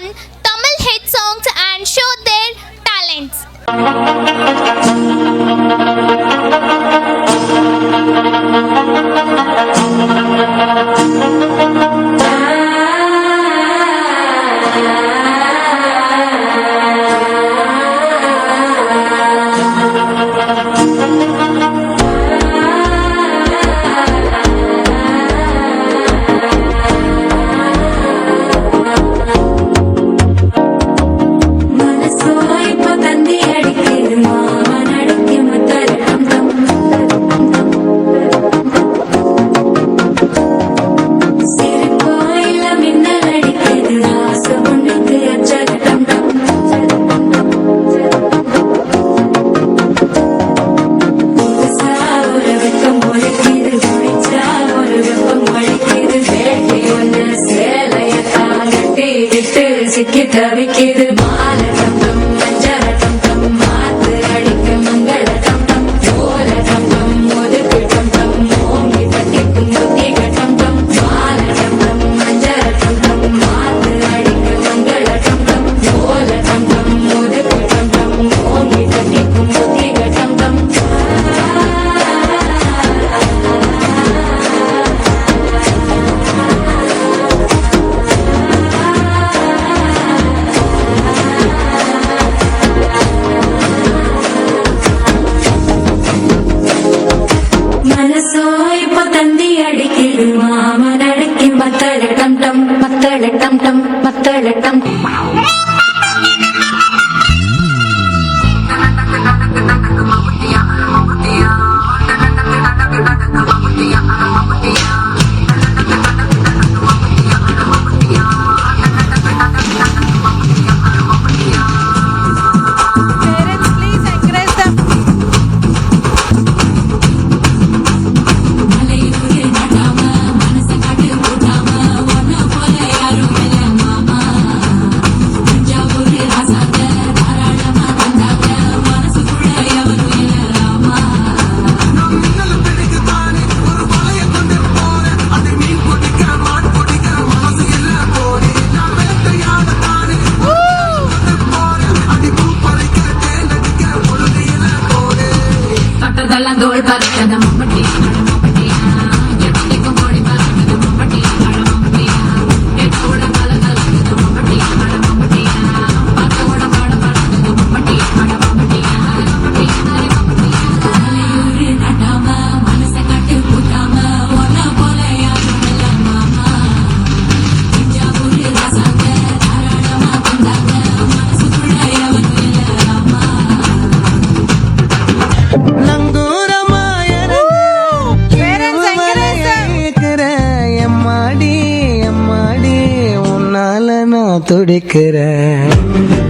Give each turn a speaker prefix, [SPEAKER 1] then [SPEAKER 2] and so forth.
[SPEAKER 1] on Tamil hit songs and show their talents.
[SPEAKER 2] சிக்கி தவிக்கிது மால டம் டம் மஞ்சள டம் டம் மாத்து அடிக்க மங்கள டம் டம் ஓல டம் டம் ஒதுக்கு டம் டம் ஓங்கி தட்டிக்கும் புத்திக டம் டம் மால டம் டம் மஞ்சள டம் டம் மாத்து அடிக்க மங்கள டம் டம் ஓல டம் டம் ஒதுக்கு டம் டம் ஓங்கி தட்டிக்கும் புத்திக டம் டம் மனசோ இப்போ தந்தி அடிக்குது மாமன் அடக்கி மத்தள டம் டம் மத்தள டம் டம் மத்தள டம் தோல் பறக்கத மம்பட்டி மம்பட்டியா எட்டிக்கும் கோடி பறக்கத மம்பட்டி மம்பட்டியா எட்டோட பல கலக்கத மம்பட்டி மம்பட்டியா பத்தோட பாட பறக்கத மம்பட்டி மம்பட்டியா மலையூரு நட்டாம மனச கட்டு கூட்டாம ஒன்ன போல யாரும் இல்ல மாமா தஞ்சாவூர் ராசாங்க தாராளமா கொண்டாங்க மனசுக்குள்ள எவனும் இல்ல ராமா
[SPEAKER 3] துடிக்கிறேன்